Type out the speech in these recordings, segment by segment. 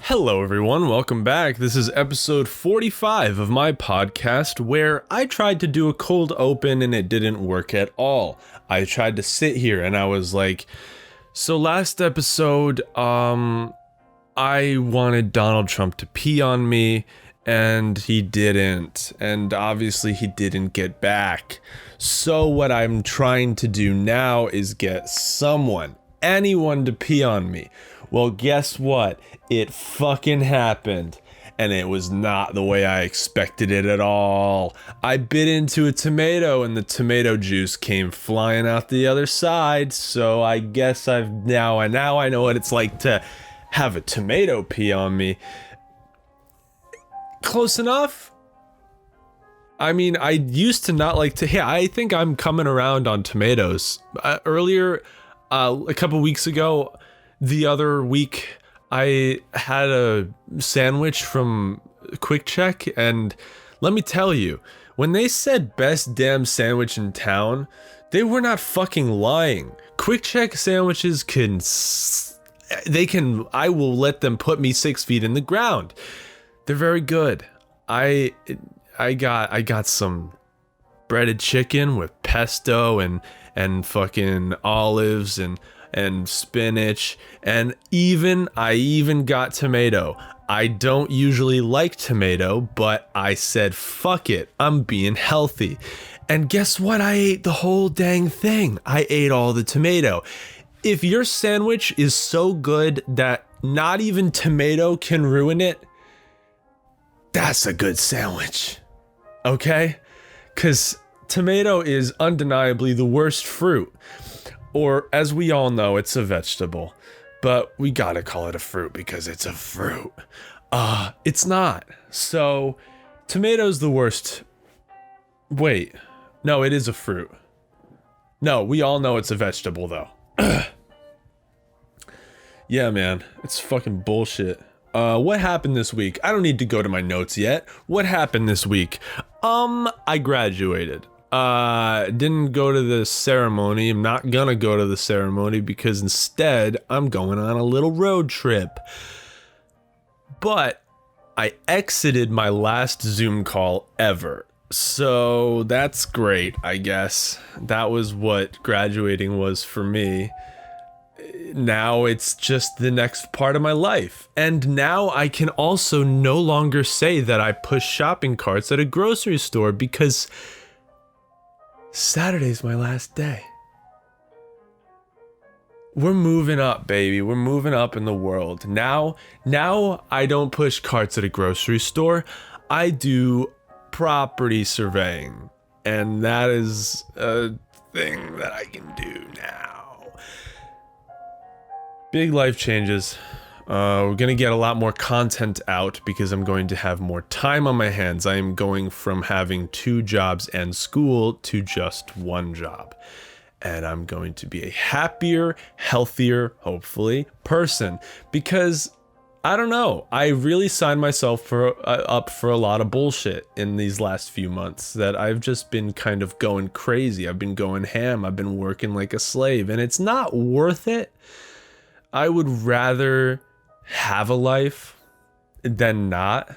Hello, everyone. Welcome back. This is episode 45 of my podcast where I tried to do a cold open and it didn't work at all. I tried to sit here and I was like, so last episode, I wanted Donald Trump to pee on me and he didn't. And obviously he didn't get back. So what I'm trying to do now is get anyone to pee on me. Well, guess what? It fucking happened. And it was not the way I expected it at all. I bit into a tomato and the tomato juice came flying out the other side. So I guess I know what it's like to have a tomato pee on me. Close enough? I mean, I used to not like to. Yeah, I think I'm coming around on tomatoes. Earlier, a couple weeks ago, the other week, I had a sandwich from Quick Check, and let me tell you, when they said best damn sandwich in town, they were not fucking lying. Quick Check sandwiches I will let them put me 6 feet in the ground. They're very good. I got some breaded chicken with pesto and fucking olives and spinach, and I even got tomato. I don't usually like tomato, but I said, fuck it, I'm being healthy. And guess what? I ate the whole dang thing. I ate all the tomato. If your sandwich is so good that not even tomato can ruin it, that's a good sandwich. Okay? Because tomato is undeniably the worst fruit. Or, as we all know, it's a vegetable. But we gotta call it a fruit because it's a fruit. It's not. So, tomato's the worst. Wait. No, it is a fruit. No, we all know it's a vegetable, though. Yeah, man. It's fucking bullshit. What happened this week? I don't need to go to my notes yet. What happened this week? I graduated. Didn't go to the ceremony. I'm not gonna go to the ceremony because instead I'm going on a little road trip. But I exited my last Zoom call ever. So that's great, I guess. That was what graduating was for me. Now it's just the next part of my life. And now I can also no longer say that I push shopping carts at a grocery store because Saturday's my last day. We're moving up, baby. We're moving up in the world. Now I don't push carts at a grocery store. I do property surveying. And that is a thing that I can do now. Big life changes. We're going to get a lot more content out because I'm going to have more time on my hands. I am going from having 2 jobs and school to just 1 job. And I'm going to be a happier, healthier, hopefully, person. Because, I don't know, I really signed myself up for a lot of bullshit in these last few months that I've just been kind of going crazy. I've been going ham. I've been working like a slave. And it's not worth it. I would rather have a life than not,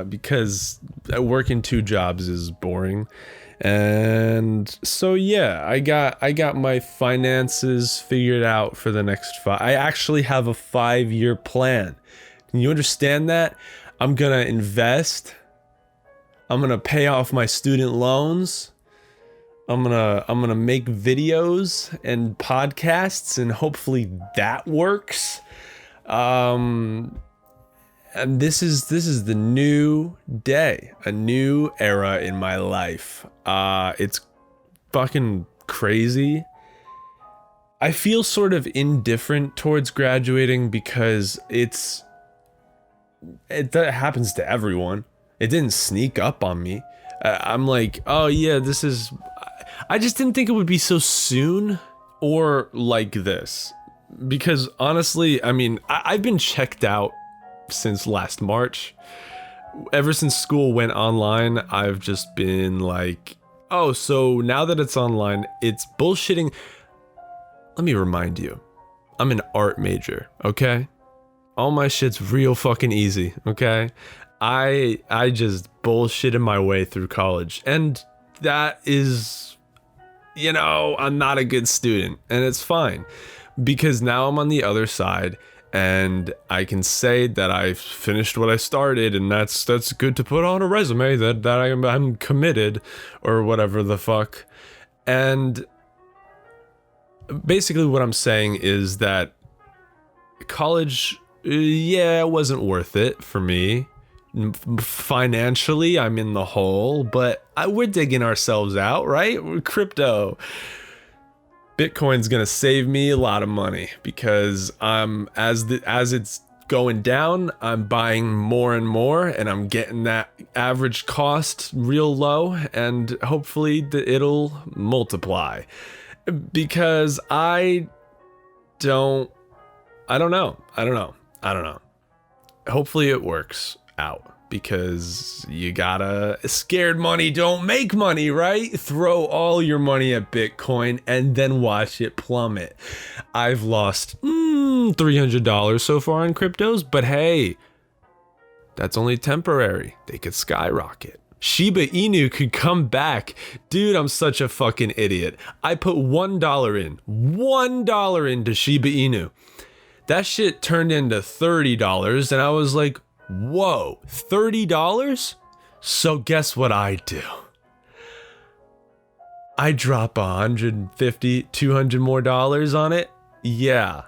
because working 2 jobs is boring. And so yeah, I got my finances figured out for the next 5. I actually have a 5-year plan. Can you understand that? I'm gonna invest. I'm gonna pay off my student loans. I'm gonna make videos and podcasts, and hopefully that works. And this is the new day, a new era in my life. It's fucking crazy. I feel sort of indifferent towards graduating because it happens to everyone. It didn't sneak up on me. I'm like, oh yeah, I just didn't think it would be so soon or like this. Because honestly, I mean, I've been checked out since last March. Ever since school went online, I've just been like, oh, so now that it's online, it's bullshitting. Let me remind you, I'm an art major, okay? All my shit's real fucking easy, okay? I just bullshitted my way through college, and that is, I'm not a good student, and it's fine, because now I'm on the other side, and I can say that I finished what I started, and that's good to put on a resume that I'm committed, or whatever the fuck. And basically what I'm saying is that college, yeah, it wasn't worth it for me. Financially, I'm in the hole, but we're digging ourselves out, right? We're crypto. Bitcoin's gonna save me a lot of money because as it's going down, I'm buying more and more, and I'm getting that average cost real low, and hopefully it'll multiply. Because I don't know. Hopefully it works out, because scared money don't make money, right? Throw all your money at Bitcoin and then watch it plummet. I've lost $300 so far in cryptos, but hey, that's only temporary. They could skyrocket. Shiba Inu could come back. Dude, I'm such a fucking idiot. I put $1 into Shiba Inu. That shit turned into $30, and I was like, whoa, $30? So guess what I do? I drop $150, $200 more on it. Yeah.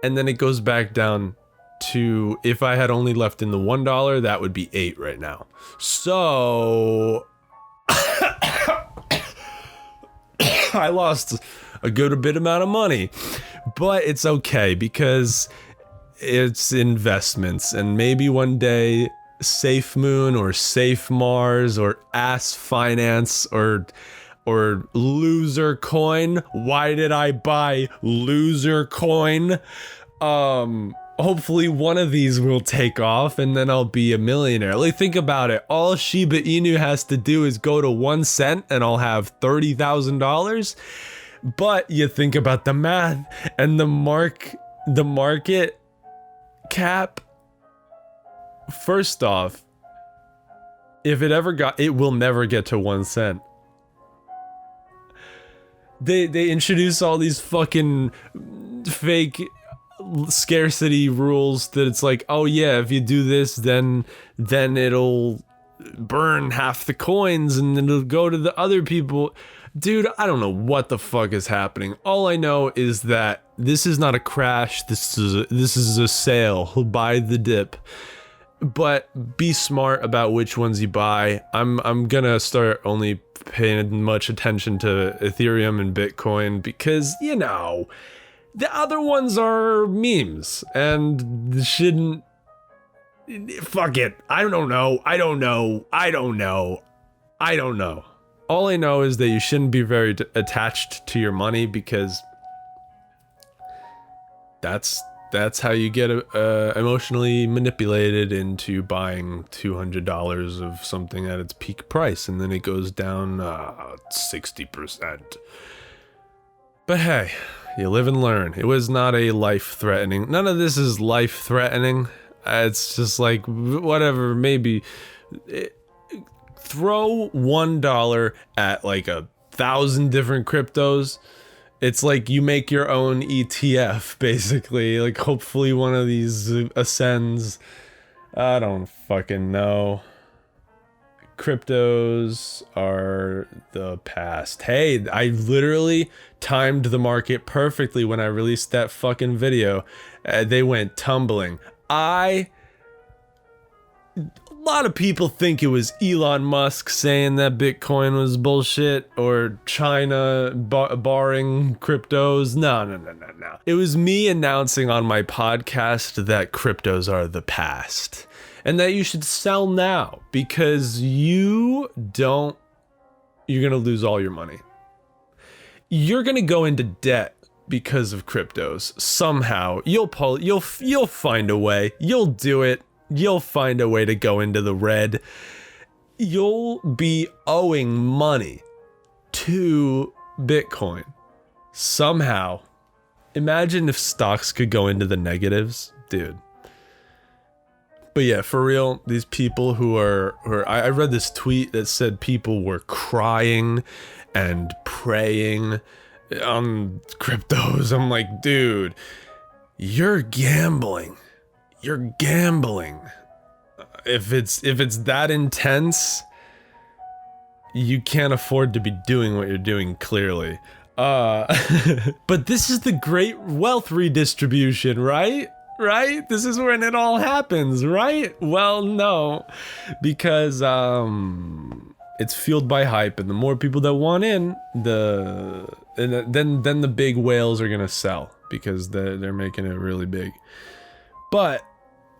And then it goes back down to, if I had only left in the $1, that would be $8 right now. So I lost a good bit amount of money, but it's okay because it's investments, and maybe one day Safe Moon or Safe Mars or Ass Finance or Loser Coin. Why did I buy Loser Coin? Hopefully one of these will take off, and then I'll be a millionaire. Like, think about it. All Shiba Inu has to do is go to 1 cent, and I'll have $30,000. But you think about the math and the market cap. First off, if it will never get to 1 cent. They introduce all these fucking fake scarcity rules that it's like, oh yeah, if you do this, then it'll burn half the coins and then it'll go to the other people. Dude, I don't know what the fuck is happening. All I know is that this is not a crash. This is a sale. Buy the dip. But be smart about which ones you buy. I'm gonna start only paying much attention to Ethereum and Bitcoin because, the other ones are memes and shouldn't. Fuck it. I don't know. All I know is that you shouldn't be very attached to your money, because that's how you get emotionally manipulated into buying $200 of something at its peak price, and then it goes down 60%. But hey, you live and learn. It was not a life-threatening. None of this is life-threatening. It's just like, whatever, maybe throw $1 at like 1,000 different cryptos. It's like you make your own ETF, basically. Like, hopefully one of these ascends. I don't fucking know. Cryptos are the past. Hey, I literally timed the market perfectly when I released that fucking video. They went tumbling. A lot of people think it was Elon Musk saying that Bitcoin was bullshit, or China barring cryptos. No. It was me announcing on my podcast that cryptos are the past and that you should sell now, because you're going to lose all your money. You're going to go into debt because of cryptos. Somehow you'll find a way. You'll do it. You'll find a way to go into the red. You'll be owing money to Bitcoin. Somehow Imagine if stocks could go into the negatives, dude. But yeah, for real, these people who are I read this tweet that said people were crying and praying on cryptos. I'm like, dude, you're gambling. You're gambling. If it's that intense, you can't afford to be doing what you're doing, clearly. But this is the great wealth redistribution, right? Right? This is when it all happens, right? Well, no, because it's fueled by hype, and the more people that want in, then the big whales are gonna sell because they're making it really big. But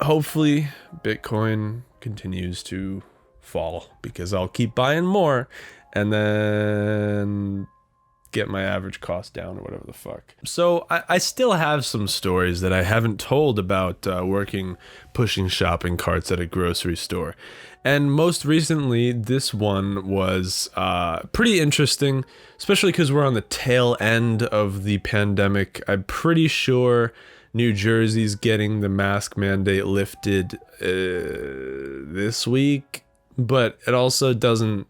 hopefully, Bitcoin continues to fall because I'll keep buying more, and then get my average cost down or whatever the fuck. So I still have some stories that I haven't told about pushing shopping carts at a grocery store. And most recently, this one was pretty interesting, especially because we're on the tail end of the pandemic. I'm pretty sure New Jersey's getting the mask mandate lifted this week, but it also doesn't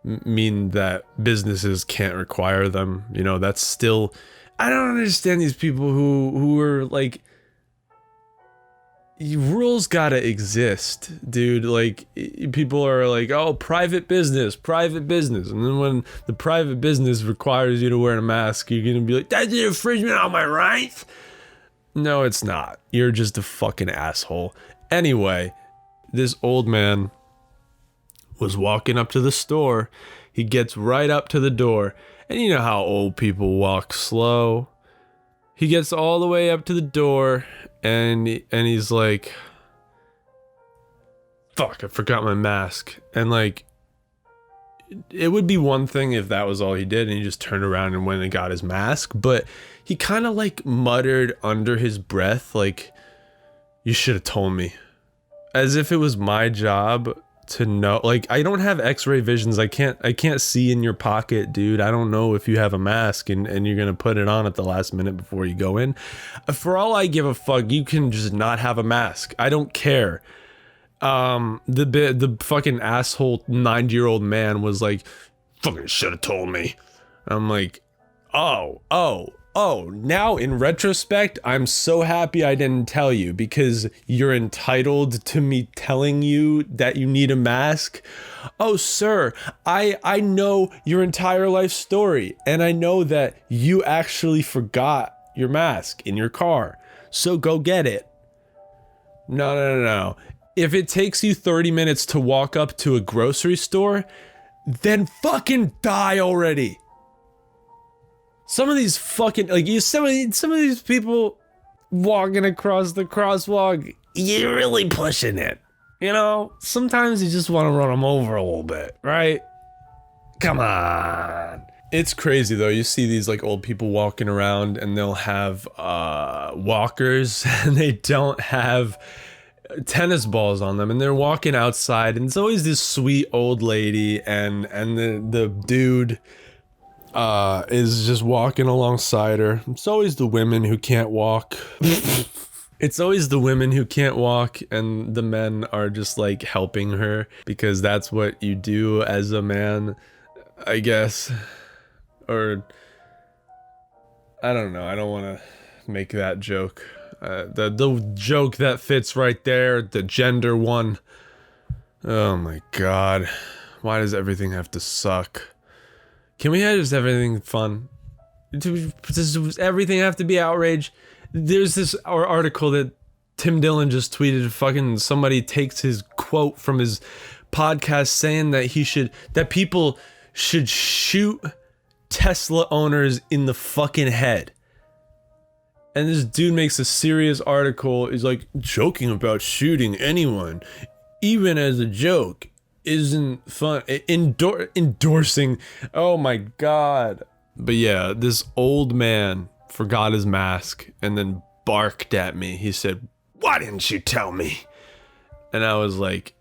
mean that businesses can't require them. You know, that's still, I don't understand these people who are like, rules gotta exist, dude. Like, people are like, oh, private business, and then when the private business requires you to wear a mask, you're gonna be like, that's an infringement on my rights. No, it's not. You're just a fucking asshole. Anyway, this old man was walking up to the store. He gets right up to the door, and you know how old people walk slow. He gets all the way up to the door, and he's like, fuck, I forgot my mask. And like, it would be one thing if that was all he did and he just turned around and went and got his mask, but he kind of like muttered under his breath, like, you should have told me. As if it was my job to know. Like, I don't have x-ray visions. I can't see in your pocket, dude. I don't know if you have a mask and you're gonna put it on at the last minute before you go in. For all I give a fuck, you can just not have a mask. I don't care. The fucking asshole 90-year-old man was like, fucking should have told me. I'm like, oh, now in retrospect, I'm so happy I didn't tell you, because you're entitled to me telling you that you need a mask. Oh, sir, I know your entire life story, and I know that you actually forgot your mask in your car, so go get it. No. If it takes you 30 minutes to walk up to a grocery store, then fucking die already. Some of these fucking, like, some of these people walking across the crosswalk, you're really pushing it. You know, sometimes you just want to run them over a little bit, right? Come on. It's crazy though. You see these like old people walking around and they'll have walkers and they don't have tennis balls on them, and they're walking outside, and it's always this sweet old lady and the dude is just walking alongside her. It's always the women who can't walk. It's always the women who can't walk, and the men are just like helping her because that's what you do as a man, I guess. Or I don't know. I don't want to make that joke. The joke that fits right there, the gender one. Oh my god. Why does everything have to suck? Can we have just everything fun? Does everything have to be outrage? There's this article that Tim Dillon just tweeted. Fucking somebody takes his quote from his podcast saying that people should shoot Tesla owners in the fucking head. And this dude makes a serious article. He's like, joking about shooting anyone, even as a joke, isn't fun. Endorsing. Oh my god. But yeah, this old man forgot his mask and then barked at me. He said, why didn't you tell me? And I was like,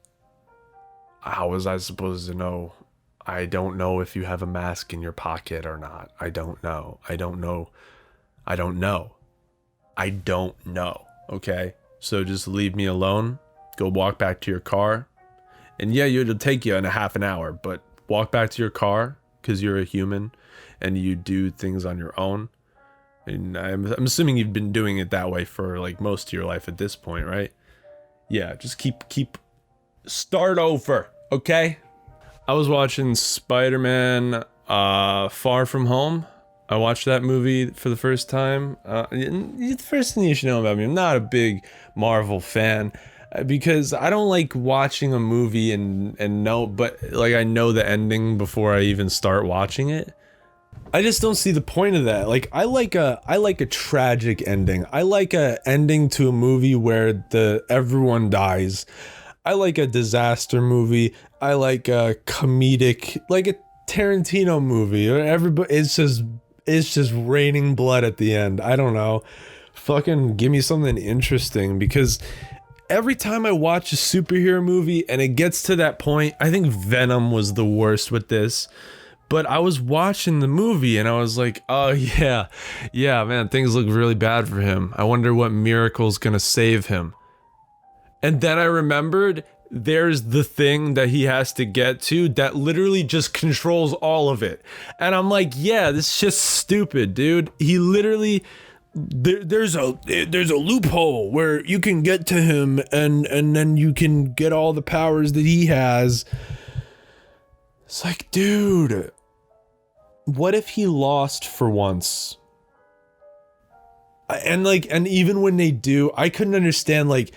how was I supposed to know? I don't know if you have a mask in your pocket or not. I don't know. I don't know. I don't know, okay? So just leave me alone. Go walk back to your car. And yeah, it'll take you in a half an hour, but walk back to your car because you're a human and you do things on your own. And I'm assuming you've been doing it that way for like most of your life at this point, right? Yeah, just keep start over, okay? I was watching Spider-Man Far From Home. I watched that movie for the first time. The first thing you should know about me, I'm not a big Marvel fan because I don't like watching a movie and know, but like I know the ending before I even start watching it. I just don't see the point of that. Like I like a tragic ending. I like a ending to a movie where everyone dies. I like a disaster movie. I like a comedic, like a Tarantino movie. Everybody, it's just raining blood at the end. I don't know. Fucking give me something interesting, because every time I watch a superhero movie and it gets to that point, I think Venom was the worst with this. But I was watching the movie and I was like, oh yeah, man, things look really bad for him. I wonder what miracle's gonna save him. And then I remembered there's the thing that he has to get to that literally just controls all of it. And I'm like, yeah, this is just stupid, dude. He literally, there's a loophole where you can get to him and then you can get all the powers that he has. It's like, dude, what if he lost for once? And even when they do, I couldn't understand, like,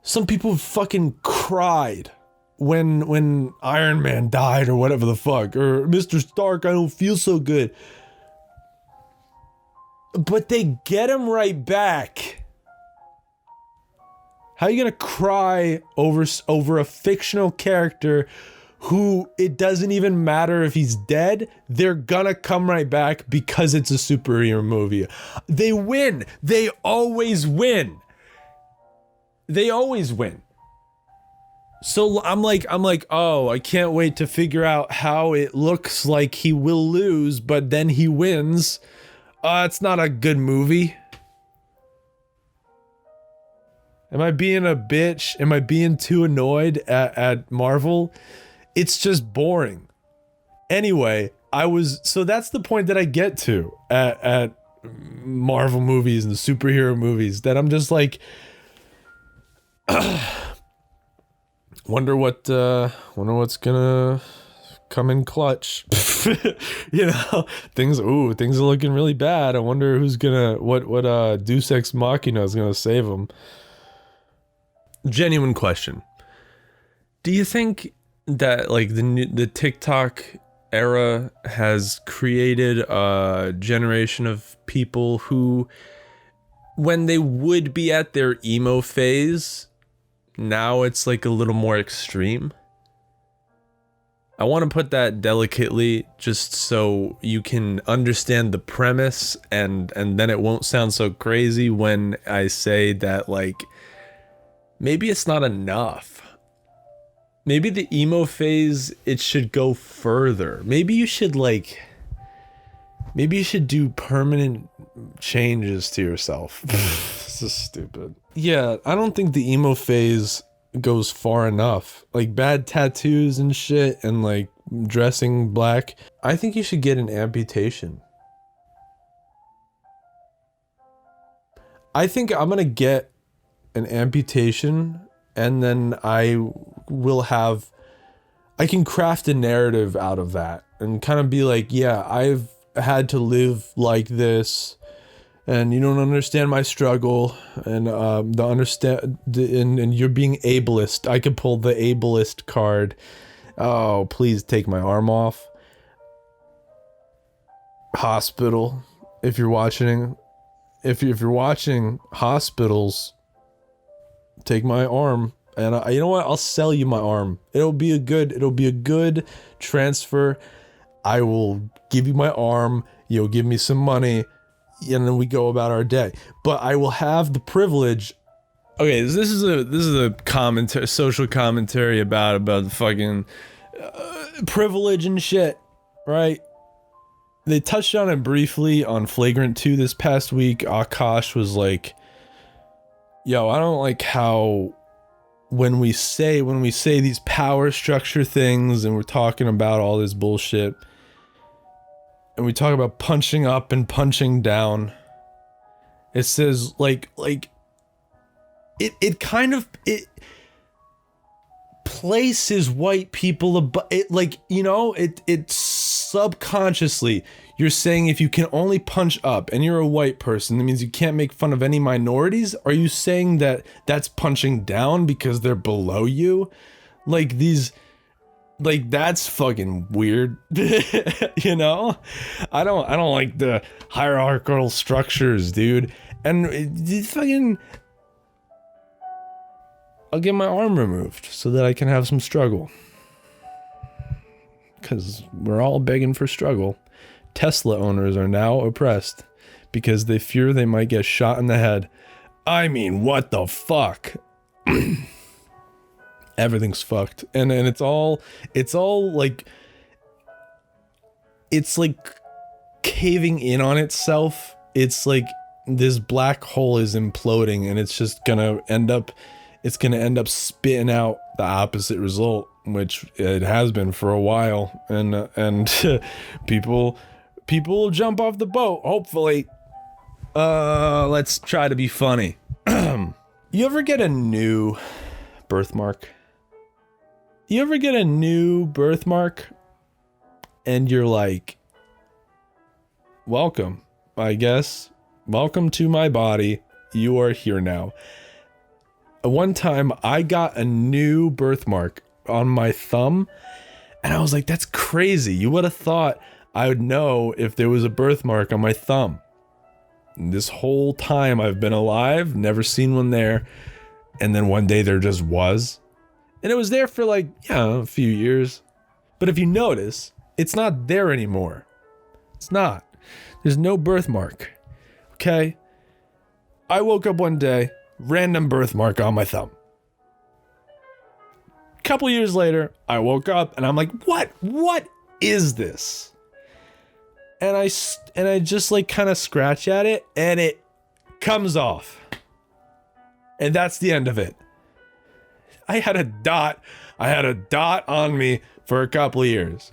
some people fucking cried when Iron Man died or whatever the fuck, or Mr. Stark, I don't feel so good. But they get him right back. How are you gonna cry over a fictional character who it doesn't even matter if he's dead? They're gonna come right back because it's a superhero movie. They win. They always win. They always win. So I'm like, oh, I can't wait to figure out how it looks like he will lose, but then he wins. It's not a good movie. Am I being a bitch? Am I being too annoyed at Marvel? It's just boring. Anyway, so that's the point that I get to at Marvel movies and the superhero movies, that I'm just like, wonder what's gonna come in clutch. You know, things are looking really bad. I wonder who's gonna what Deus Ex Machina is gonna save them. Genuine question. Do you think that like the TikTok era has created a generation of people who, when they would be at their emo phase, now it's like a little more extreme? I want to put that delicately, just so you can understand the premise, and then it won't sound so crazy when I say that, like, maybe it's not enough. Maybe the emo phase, it should go further. Maybe you should do permanent changes to yourself. This is stupid. Yeah, I don't think the emo phase goes far enough. Like bad tattoos and shit, and like dressing black. I think you should get an amputation. I think I'm gonna get an amputation, and then I can craft a narrative out of that and kind of be like, yeah, I've had to live like this, and you don't understand my struggle, and and you're being ableist. I could pull the ableist card. Oh, please take my arm off. Hospital, if you're watching hospitals, take my arm, and you know what? I'll sell you my arm. It'll be a good transfer. I will give you my arm. You'll give me some money, and then we go about our day. But I will have the privilege. Okay, this is a commentary, social commentary about the fucking privilege and shit, right? they touched on it briefly on Flagrant 2 this past week. Akash was like, yo, I don't like how when we say these power structure things and we're talking about all this bullshit and we talk about punching up and punching down, it says like it kind of places white people above it, like, you know, it subconsciously, you're saying if you can only punch up and you're a white person, that means you can't make fun of any minorities. Are you saying that that's punching down because they're below you? Like these, like, that's fucking weird. You know, I don't like the hierarchical structures, dude. And fucking, I'll get my arm removed so that I can have some struggle. Because we're all begging for struggle. Tesla owners are now oppressed because they fear they might get shot in the head. I mean, what the fuck? Everything's fucked. And it's all like, it's like caving in on itself. It's like this black hole is imploding and it's just gonna end up spitting out the opposite result, which it has been for a while, and people will jump off the boat, hopefully. Let's try to be funny. You ever get a new birthmark? You ever get a new birthmark and you're like, welcome, I guess. Welcome to my body. You are here now. One time I got a new birthmark on my thumb and I was like, that's crazy. You would have thought I would know if there was a birthmark on my thumb. This whole time I've been alive, never seen one there. And then one day there just was. And it was there for like, a few years. But if you notice, it's not there anymore. It's not. There's no birthmark. Okay? I woke up one day, random birthmark on my thumb. Couple years later, I woke up and I'm like, what is this? And I just like kind of scratch at it and it comes off. And that's the end of it. I had a dot on me for a couple of years.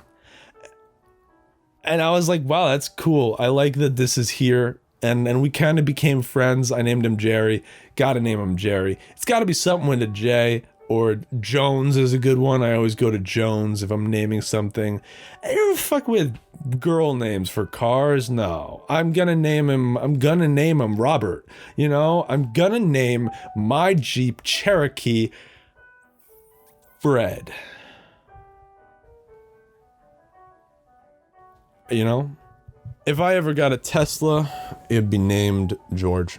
And I was like, wow, that's cool. I like that this is here. And we kind of became friends. I named him Jerry. Gotta name him Jerry. It's gotta be something with a J, or Jones is a good one. I always go to Jones if I'm naming something. I don't fuck with girl names for cars. No, I'm gonna name him Robert. You know, I'm gonna name my Jeep Cherokee Fred. You know? If I ever got a Tesla, it'd be named George.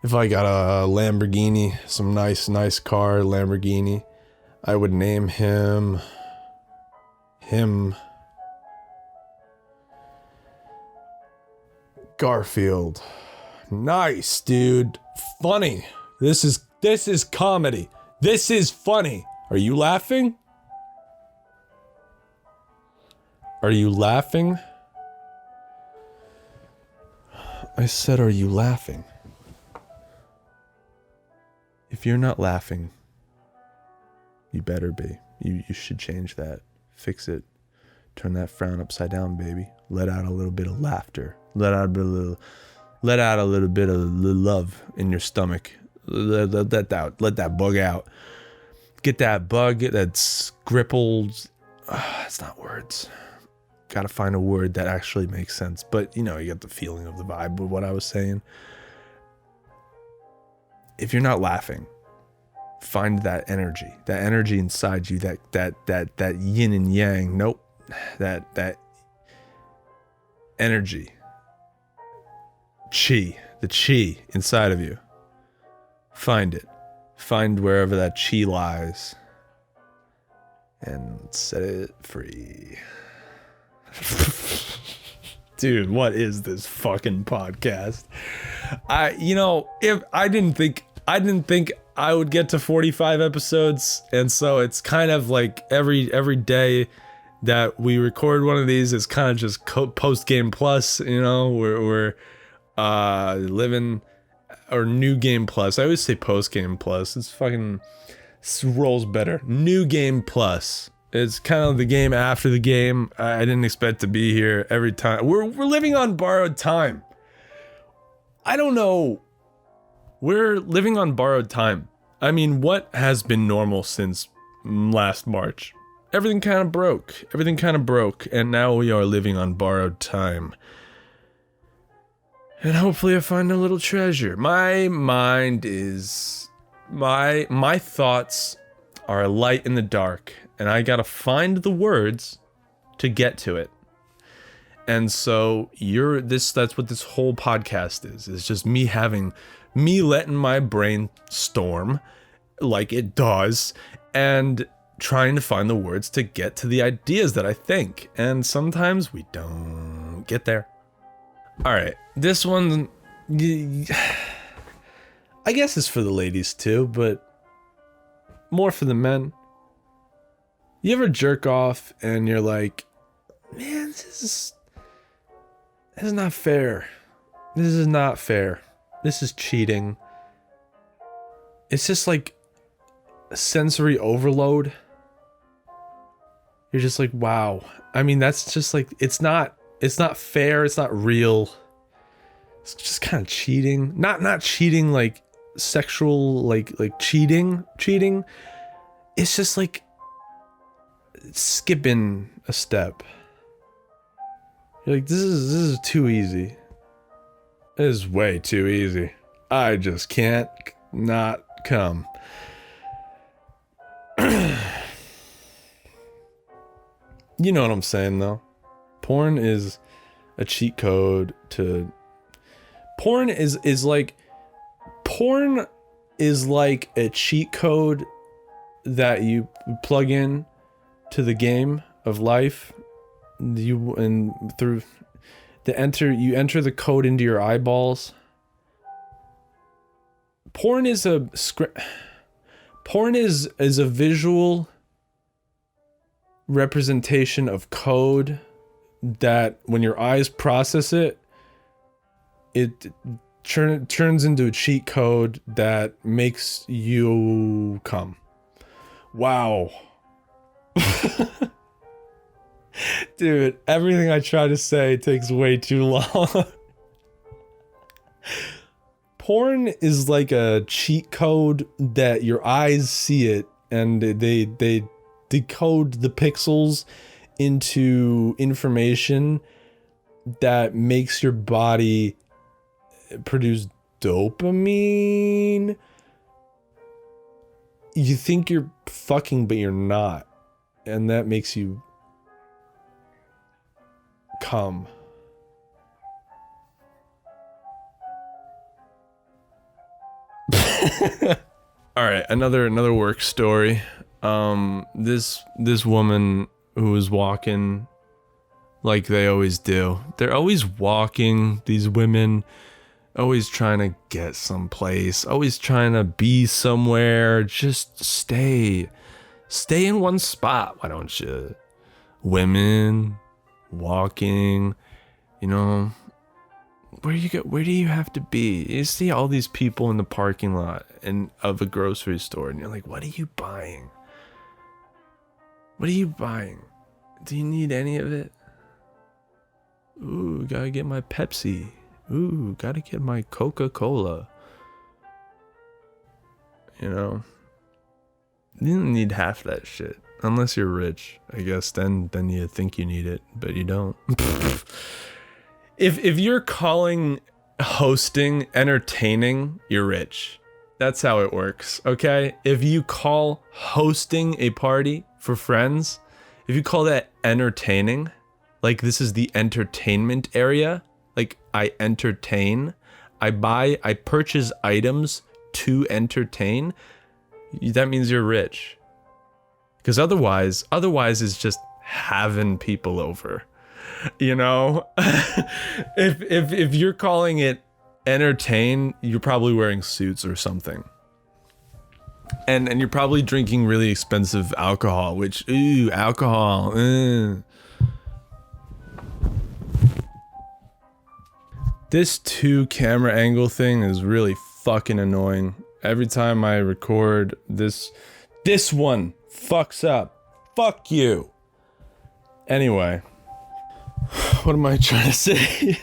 If I got a Lamborghini, some nice car, Lamborghini, I would name him Garfield. Nice, dude. Funny. This is comedy. This is funny. Are you laughing? Are you laughing? I said, are you laughing? If you're not laughing, you better be. You should change that. Fix it. Turn that frown upside down, baby. Let out a little bit of laughter. Let out a little bit of love in your stomach. Let that bug out. Get that bug that's grippled. It's not words. Gotta find a word that actually makes sense. But, you know, you get the feeling of the vibe of what I was saying. If you're not laughing, find that energy inside you, that yin and yang. Nope. That energy. The chi inside of you. Find it. Find wherever that chi lies. And set it free. Dude, what is this fucking podcast? If I didn't think I would get to 45 episodes, and so it's kind of like every day that we record one of these. It's kind of just post game plus, you know, we're living, or new game plus. I always say post game plus. It's fucking rolls better. New game plus. It's kind of the game after the game. I didn't expect to be here every time. We're living on borrowed time. I don't know. We're living on borrowed time. I mean, what has been normal since last March? Everything kind of broke. And now we are living on borrowed time. And hopefully I find a little treasure. My mind is... My thoughts are a light in the dark. And I gotta find the words to get to it. And so that's what this whole podcast is. It's just me letting my brain storm like it does and trying to find the words to get to the ideas that I think. And sometimes we don't get there. All right, this one, I guess is for the ladies too, but more for the men. You ever jerk off and you're like, man, this is not fair. This is not fair. This is cheating. It's just like sensory overload. You're just like, wow. I mean, that's just like, it's not fair. It's not real. It's just kind of cheating. Not cheating like sexual, like cheating. It's just like skipping a step. You're like, this is too easy. It is way too easy. I just can't not come. You know what I'm saying though. Porn is a cheat code to... Porn is like a cheat code that you plug in to the game of life. You enter the code into your eyeballs. Porn is a visual representation of code that when your eyes process it, it turns into a cheat code that makes you come. Wow. Dude, everything I try to say takes way too long. Porn is like a cheat code that your eyes see it and they decode the pixels into information that makes your body produce dopamine. You think you're fucking, but you're not. And that makes you come. All right, another work story. This woman who was walking like they always do. They're always walking, these women, always trying to get someplace, always trying to be somewhere. Just stay in one spot, why don't you? Women walking, you know, where do you have to be? You see all these people in the parking lot of a grocery store, and you're like, what are you buying? What are you buying? Do you need any of it? Ooh, gotta get my Pepsi. Ooh, gotta get my Coca-Cola. You know? You don't need half that shit. Unless you're rich, I guess, then you think you need it, but you don't. If you're calling hosting entertaining, you're rich. That's how it works, okay? If you call hosting a party for friends, if you call that entertaining, like this is the entertainment area, like I entertain, I purchase items to entertain, that means you're rich. Because otherwise it's just having people over, you know? if you're calling it entertain, you're probably wearing suits or something. And you're probably drinking really expensive alcohol, which, ooh, alcohol. This 2 camera angle thing is really fucking annoying. Every time I record, this one fucks up. Fuck you. Anyway, what am I trying to say?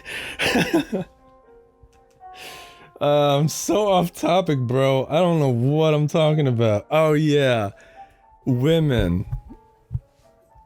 I'm so off topic, bro. I don't know what I'm talking about. Oh yeah, women.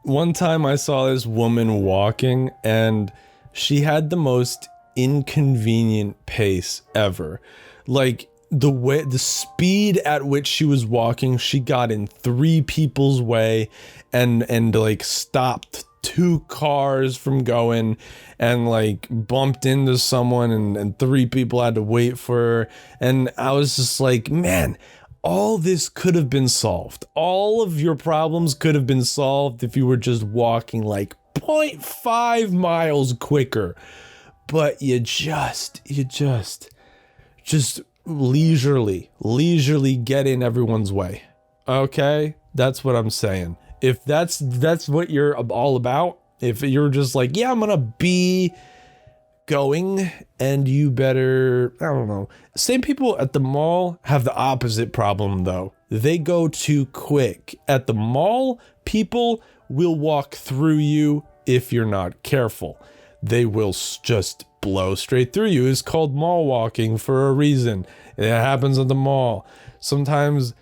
One time I saw this woman walking and she had the most inconvenient pace ever. Like the speed at which she was walking, she got in 3 people's way and like stopped 2 cars from going and like bumped into someone and 3 people had to wait for her. And I was just like, man, all this could have been solved. All of your problems could have been solved if you were just walking like 0.5 miles quicker. But you just leisurely get in everyone's way. Okay? That's what I'm saying. If that's what you're all about, if you're just like, yeah, I'm gonna be going, and you better, I don't know. Same people at the mall have the opposite problem though. They go too quick. At the mall, people will walk through you if you're not careful. They will just blow straight through you. It's called mall walking for a reason. It happens at the mall. Sometimes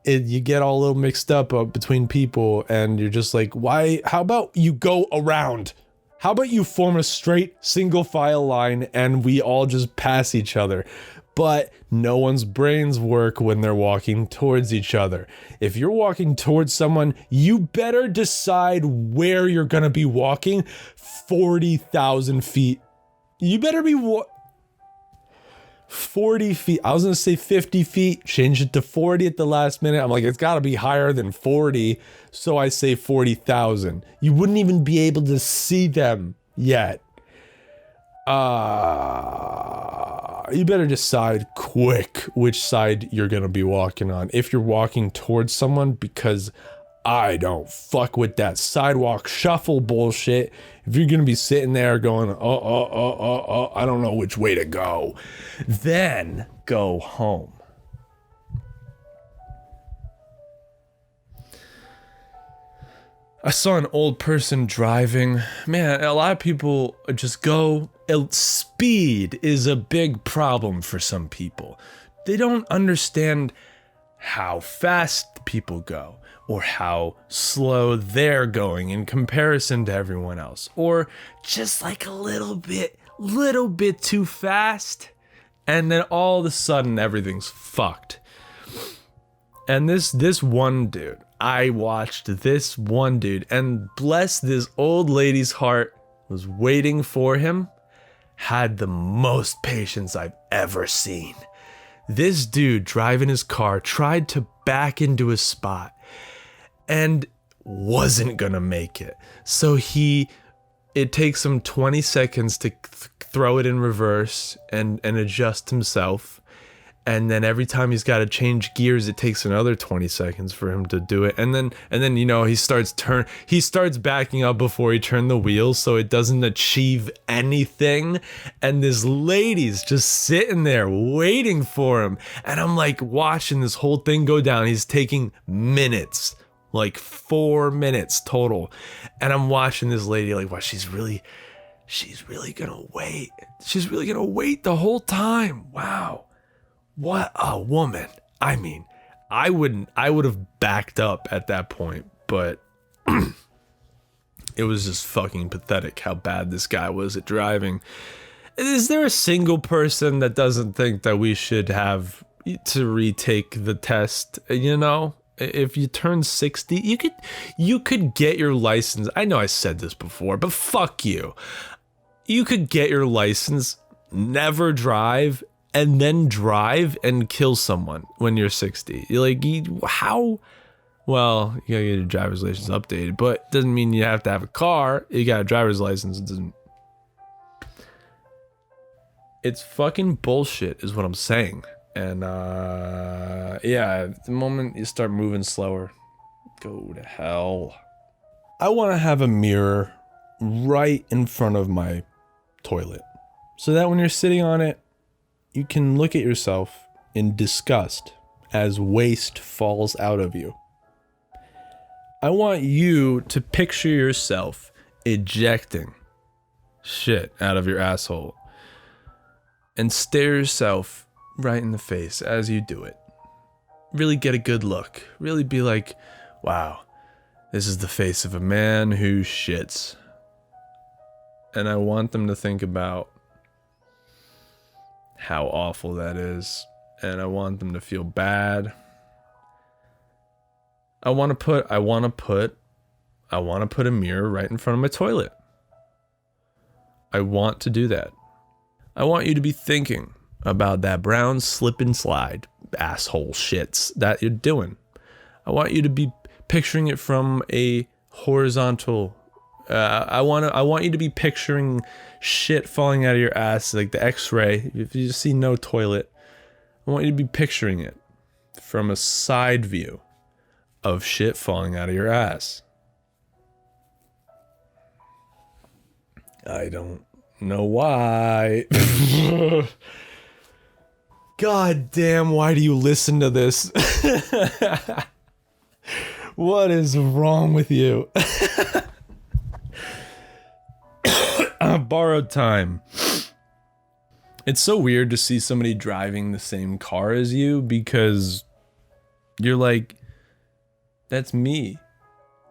you get all a little mixed up between people and you're just like, why? How about you go around? How about you form a straight single file line and we all just pass each other? But no one's brains work when they're walking towards each other. If you're walking towards someone, you better decide where you're gonna be walking 40,000 feet. You better be 40 feet. I was gonna say 50 feet, change it to 40 at the last minute. I'm like, it's gotta be higher than 40. So I say 40,000. You wouldn't even be able to see them yet. You better decide quick which side you're gonna be walking on. If you're walking towards someone, because I don't fuck with that sidewalk shuffle bullshit. If you're gonna be sitting there going, I don't know which way to go, then go home. I saw an old person driving. Man, a lot of people just go. Speed is a big problem for some people. They don't understand how fast people go or how slow they're going in comparison to everyone else, or just like a little bit too fast, and then all of a sudden everything's fucked. And this one dude, I watched this one dude, and bless this old lady's heart, was waiting for him, had the most patience I've ever seen. This dude driving his car tried to back into his spot and wasn't gonna make it. So it takes him 20 seconds to throw it in reverse and adjust himself. And then every time he's got to change gears, it takes another 20 seconds for him to do it. And then you know, he starts backing up before he turned the wheels, so it doesn't achieve anything. And this lady's just sitting there waiting for him. And I'm like watching this whole thing go down. He's taking minutes, like 4 minutes total. And I'm watching this lady like, wow, she's really gonna wait. She's really gonna wait the whole time. Wow. What a woman. I mean, I would have backed up at that point, but it was just fucking pathetic how bad this guy was at driving. Is there a single person that doesn't think that we should have to retake the test? You know, if you turn 60, you could get your license. I know I said this before, but fuck you. You could get your license, never drive, and then drive and kill someone when you're 60. You're like, how? Well, you gotta get your driver's license updated, but it doesn't mean you have to have a car. You got a driver's license. It doesn't. It's fucking bullshit, is what I'm saying. And yeah, the moment you start moving slower, go to hell. I want to have a mirror right in front of my toilet so that when you're sitting on it, you can look at yourself in disgust as waste falls out of you. I want you to picture yourself ejecting shit out of your asshole and stare yourself right in the face as you do it. Really get a good look. Really be like, wow, this is the face of a man who shits. And I want them to think about how awful that is. And I want them to feel bad. I want to put a mirror right in front of my toilet. I want to do that. I want you to be thinking about that brown slip and slide asshole shits that you're doing. I want you to be picturing it from a horizontal. I want you to be picturing shit falling out of your ass, like the X-ray. If you see no toilet, I want you to be picturing it from a side view of shit falling out of your ass. I don't know why. God damn, why do you listen to this? What is wrong with you? Borrowed time. It's so weird to see somebody driving the same car as you because you're like, that's me.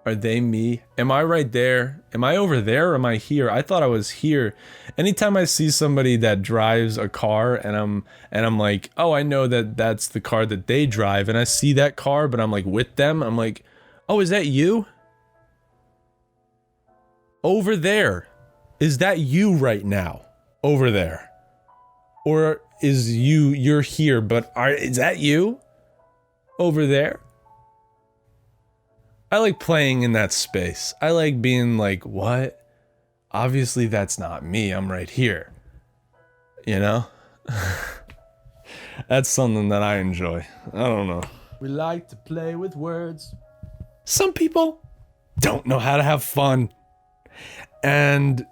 Are they me? Am I right there? Am I over there or am I here? I thought I was here. Anytime I see somebody that drives a car and I'm like, oh, I know that that's the car that they drive, and I see that car, but I'm like with them, I'm like, oh, is that you? Over there. Is that you right now? Over there. Or is you're here, but is that you? Over there? I like playing in that space. I like being like, what? Obviously that's not me, I'm right here. You know? That's something that I enjoy. I don't know. We like to play with words. Some people don't know how to have fun. And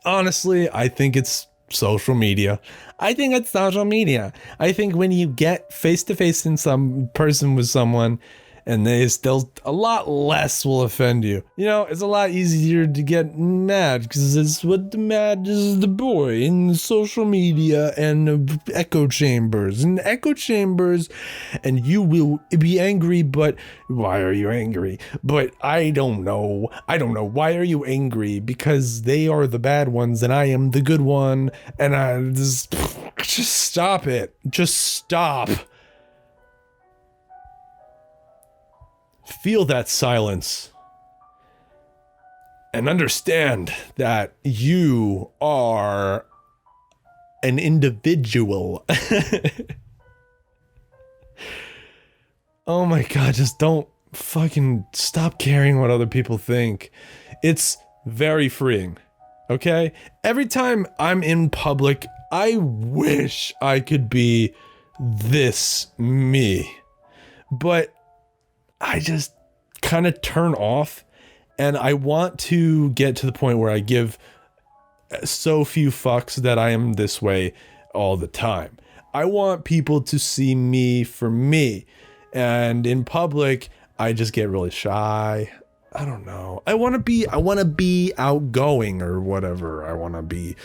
honestly, I think it's social media. I think when you get face to face in some person with someone, and they still a lot less will offend you. You know, it's a lot easier to get mad because it's what the mad is the boy in social media and echo chambers and you will be angry, but why are you angry? But I don't know. Why are you angry? Because they are the bad ones and I am the good one, and I just stop it. Just stop. Feel that silence and understand that you are an individual. Oh my God, just don't fucking stop caring what other people think. It's very freeing, okay? Every time I'm in public, I wish I could be this me, but I just kind of turn off, and I want to get to the point where I give so few fucks that I am this way all the time. I want people to see me for me, and in public, I just get really shy. I don't know. I want to be outgoing or whatever. I want to be.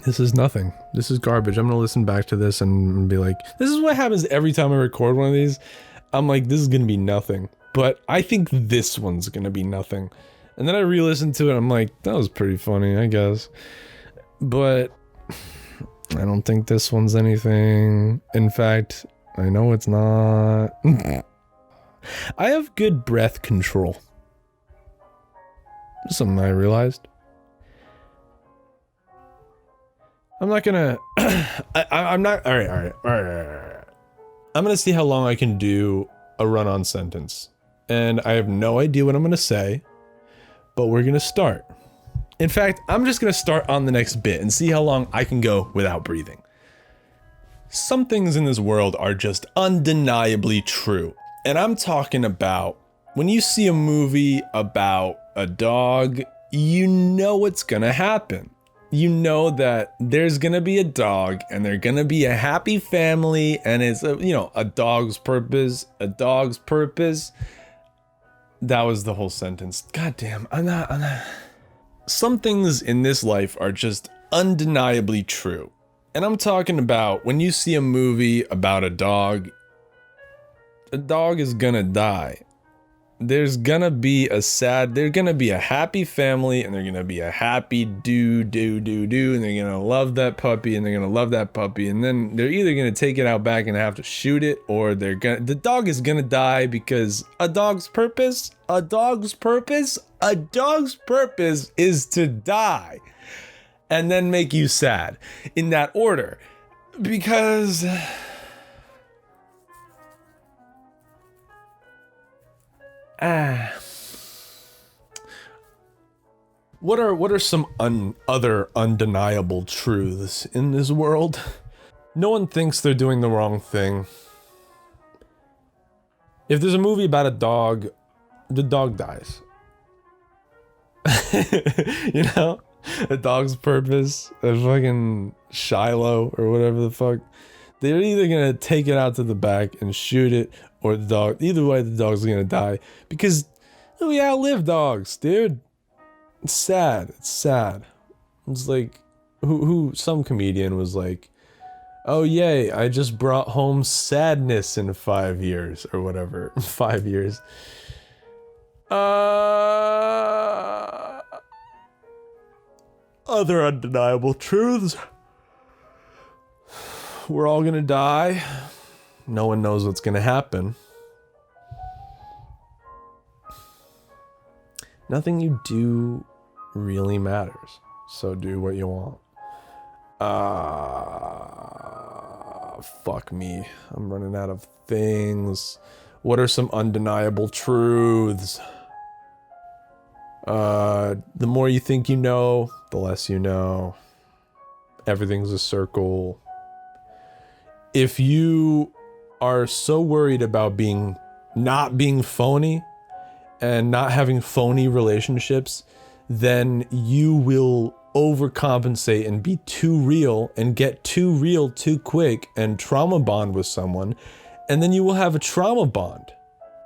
This is nothing. This is garbage. I'm going to listen back to this and be like, this is what happens every time I record one of these. I'm like, this is gonna be nothing, but I think this one's gonna be nothing. And then I re-listened to it, I'm like, that was pretty funny, I guess. But I don't think this one's anything. In fact, I know it's not. I have good breath control. Something I realized. I'm not gonna, I'm not, all right. I'm gonna see how long I can do a run-on sentence. And I have no idea what I'm gonna say, but we're gonna start. In fact, I'm just gonna start on the next bit and see how long I can go without breathing. Some things in this world are just undeniably true. And I'm talking about when you see a movie about a dog, you know what's gonna happen. You know that there's gonna be a dog and they're gonna be a happy family, and it's a dog's purpose, a dog's purpose. That was the whole sentence. God damn, I'm not. Some things in this life are just undeniably true. And I'm talking about when you see a movie about a dog is gonna die. There's gonna be a happy family, and they're gonna be a happy and they're gonna love that puppy, and then they're either gonna take it out back and have to shoot it, or the dog is gonna die because a dog's purpose is to die. And then make you sad. In that order. Because what are some other undeniable truths in this world? No one thinks they're doing the wrong thing. If there's a movie about a dog, the dog dies. You know? A dog's purpose, a fucking Shiloh or whatever the fuck. They're either gonna take it out to the back and shoot it, or either way the dog's gonna die. Because we outlive dogs, dude. It's sad. It's like, some comedian was like, oh yay, I just brought home sadness in 5 years, or whatever. 5 years. Other undeniable truths. We're all gonna die. No one knows what's gonna happen. Nothing you do really matters. So do what you want. Fuck me. I'm running out of things. What are some undeniable truths? The more you think you know, the less you know. Everything's a circle. If you are so worried about not being phony and not having phony relationships, then you will overcompensate and be too real and get too real too quick and trauma bond with someone, and then you will have a trauma bond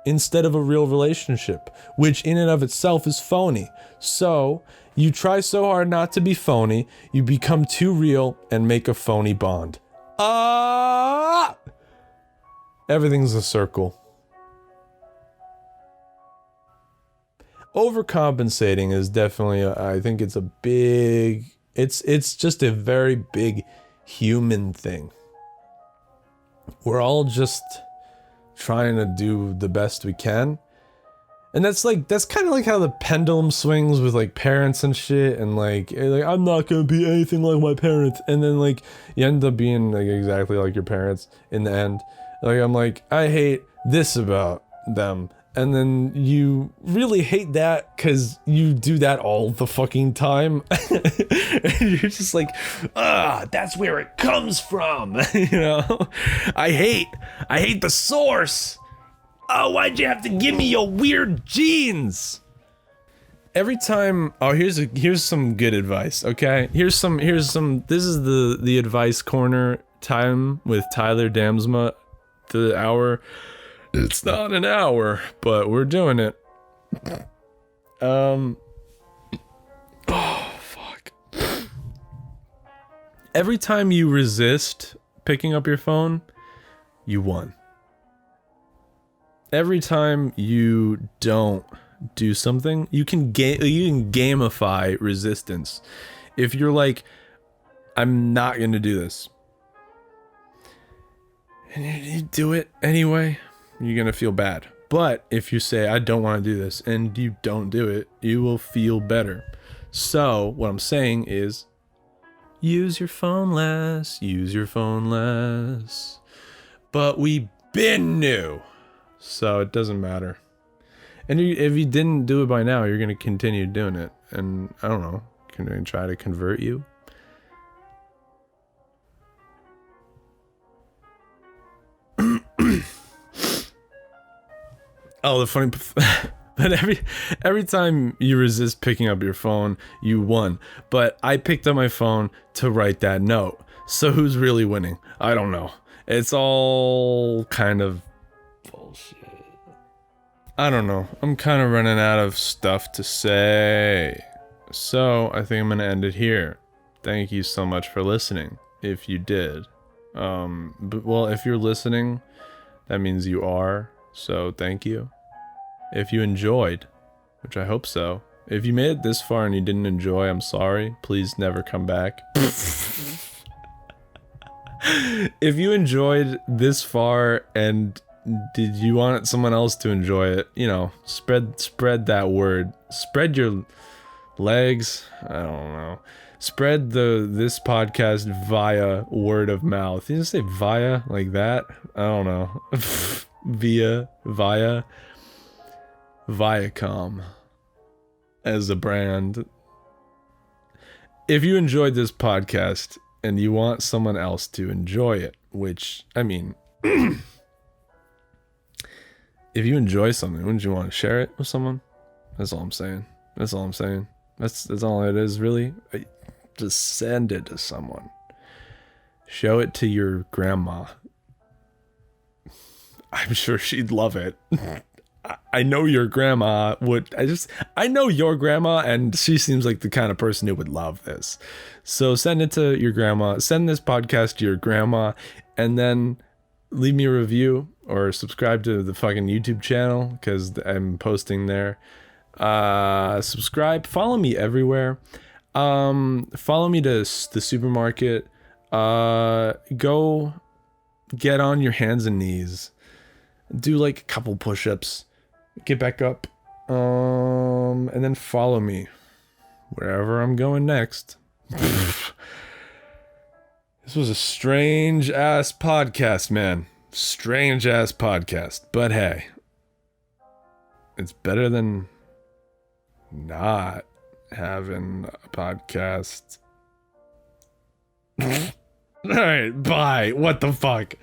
instead of a real relationship, which in and of itself is phony. So you try so hard not to be phony, you become too real and make a phony bond. Everything's a circle. Overcompensating is definitely, I think it's a big, it's just a very big human thing. We're all just trying to do the best we can. And that's kind of like how the pendulum swings with like parents and shit, and like I'm not gonna be anything like my parents, and then like you end up being like exactly like your parents in the end. Like I'm like, I hate this about them, and then you really hate that because you do that all the fucking time. And you're just like, that's where it comes from. You know, I hate the source. Oh, why'd you have to give me your weird genes? Every time, here's some good advice, okay? Here's some, this is the advice corner time with Tyler Damsma, the hour. It's not an hour, but we're doing it. Oh, fuck. Every time you resist picking up your phone, you won. Every time you don't do something, you can gamify resistance. If you're like, I'm not gonna do this, and you do it anyway, you're gonna feel bad. But if you say, I don't want to do this, and you don't do it, you will feel better. So what I'm saying is, use your phone less. But we been new. So it doesn't matter. And if you didn't do it by now, you're going to continue doing it. And I don't know, can I try to convert you? Oh, the funny, but every time you resist picking up your phone, you won. But I picked up my phone to write that note. So who's really winning? I don't know. It's all kind of bullshit. I don't know. I'm kind of running out of stuff to say. So I think I'm gonna end it here. Thank you so much for listening. If you did, but well, if you're listening, that means you are. So thank you. If you enjoyed, which I hope so. If you made it this far and you didn't enjoy, I'm sorry. Please never come back. If you enjoyed this far and did you want someone else to enjoy it, you know, spread that word. Spread your legs. I don't know. Spread this podcast via word of mouth. You just say via like that? I don't know. Via Viacom as a brand. If you enjoyed this podcast and you want someone else to enjoy it, which, I mean, if you enjoy something, wouldn't you want to share it with someone? That's all I'm saying. That's all it is, really. Just send it to someone. Show it to your grandma. I'm sure she'd love it. I know your grandma would. I know your grandma, and she seems like the kind of person who would love this. So send it to your grandma. Send this podcast to your grandma, and then leave me a review or subscribe to the fucking YouTube channel because I'm posting there. Subscribe. Follow me everywhere. Follow me to the supermarket. Go get on your hands and knees. Do like a couple push-ups. Get back up. And then follow me wherever I'm going next. This was a strange ass podcast, man. Strange ass podcast. But hey, it's better than not having a podcast. All right, bye. What the fuck?